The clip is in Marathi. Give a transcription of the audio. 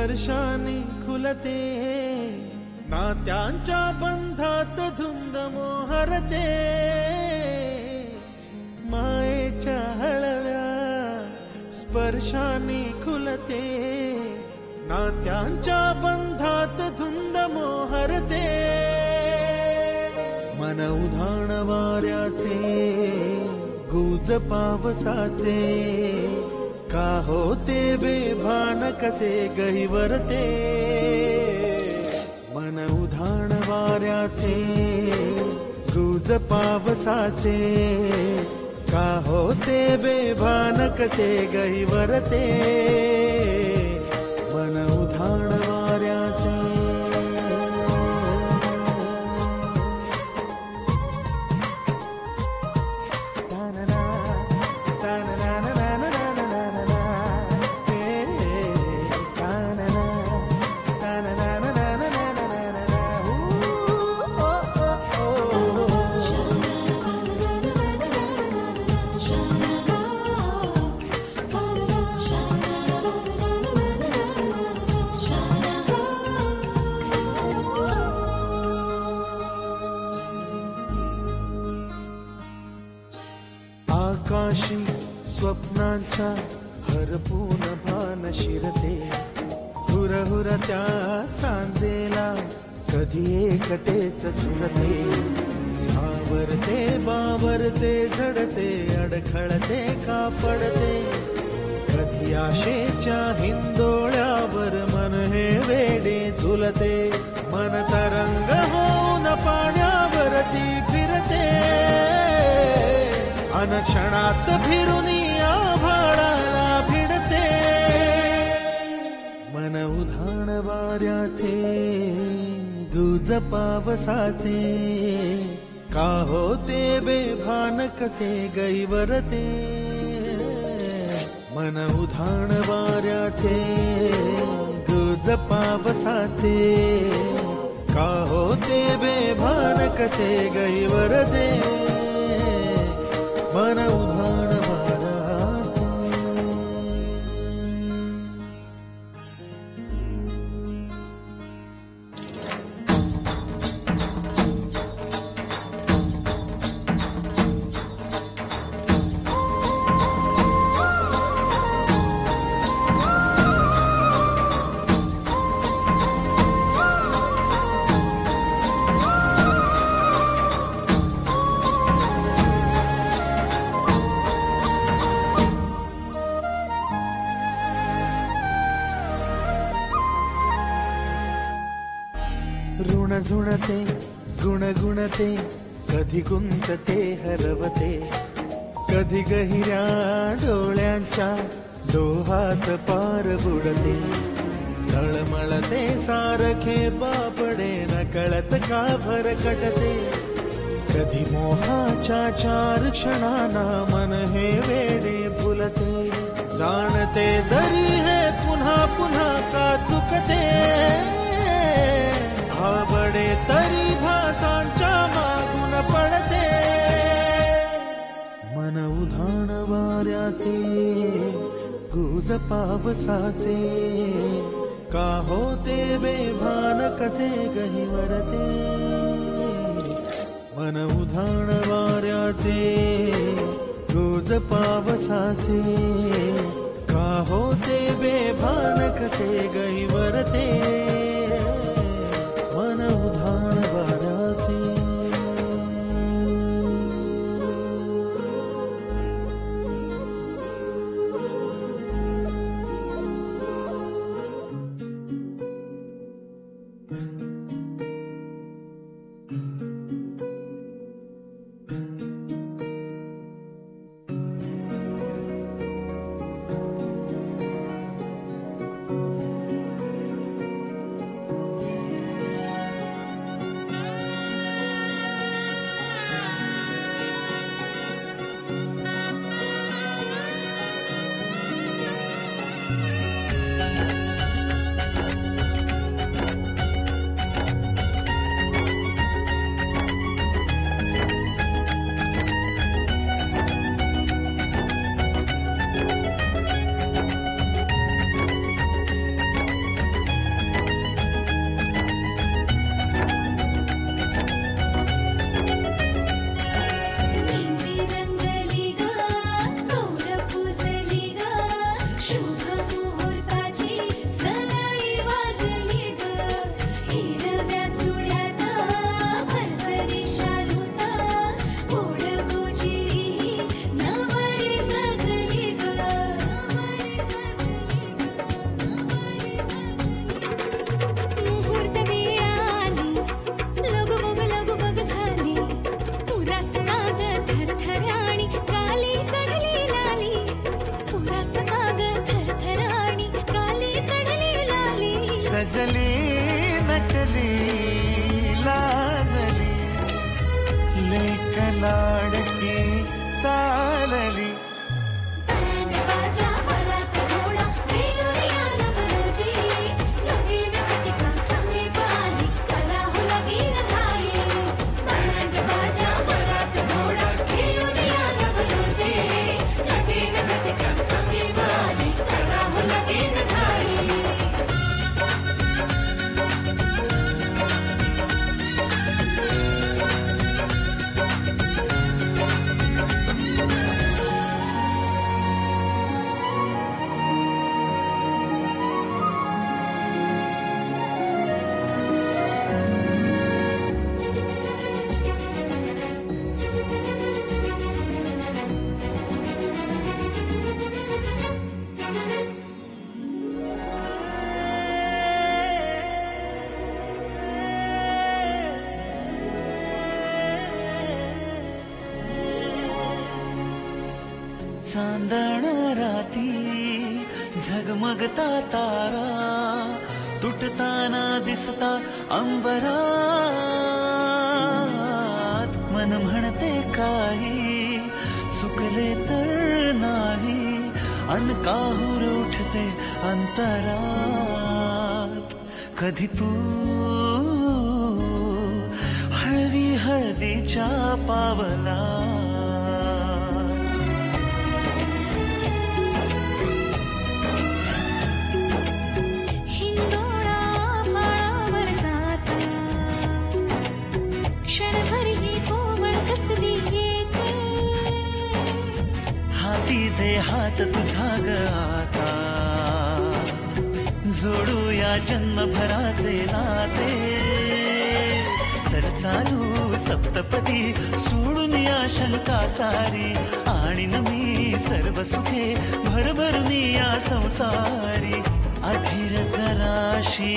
स्पर्शाने खुलते, नात्यांच्या बंधात धुंद मोहरते, मायेच्या हळव्या स्पर्शाने खुलते, नात्यांच्या बंधात धुंद मोहरते, मन उधाण वाऱ्याचे गुज पावसाचे, का होते बेभान कसे गहिवरते, मन उधाण वाऱ्याचे गुज पावसाचे, का होते बेभान कसे गहिवरते, मन उधाण वाऱ्याचे. आकाशी स्वप्नांच्या हरपून भान शिरते, हुरहुर त्या सांजेला कधी एकटेच झुरते, सावरते बावरते झडते, अडखळते का पडते, कधी आशेच्या हिंदोळ्यावर मन हे वेडे झुलते, मन तरंग होऊन पाण्यावरती फिरते, अनक्षणात फिरून आभाळाला भिडते, मन उधाण वाऱ्याचे गुज पावसाचे, का होते बेभान कसे गैवरते, मन उधाण वाऱ्याचे गुज पावसाचे, का होते बेभान कसे गैवरते, मन उधाण वाऱ्याचे. ऋण झुणते गुणगुणते, कधी गुंतते हरवते, कधी गहिऱ्या डोळ्यांच्या डोहात पार बुडते, तळमळते सारखे बापडे नकळत का भरकटते, कधी मोहाच्या चार क्षणांना मन हे वेडे फुलते, जाणते जरी हे पुन्हा पुन्हा का चुकते, आवडे तरी भासांच्या मागून पडते, मन उधाण वाऱ्याचे गुज पावसाचे, का होते बेभान कसे गहिवरते, मन उधाण वाऱ्याचे गुज पावसाचे, का होते बेभान कसे गहिवरते, मन उधाण वाऱ्याचे. लेक लाडकी चालली. चांदण राती झगमगता तारा तुटताना दिसता अंबरात. मन म्हणते काही चुकले तर नाही अन काहूर उठते अंतरात. कधी तू हळवी हळदीच्या पावला दे हात तुझा ग आता. जोडूया जन्मभराचे नाते. चल चालू सप्तपदी सोडून या शंका सारी. आणि मी सर्व सुखे भरभरून या संसारी. अधीर जराशी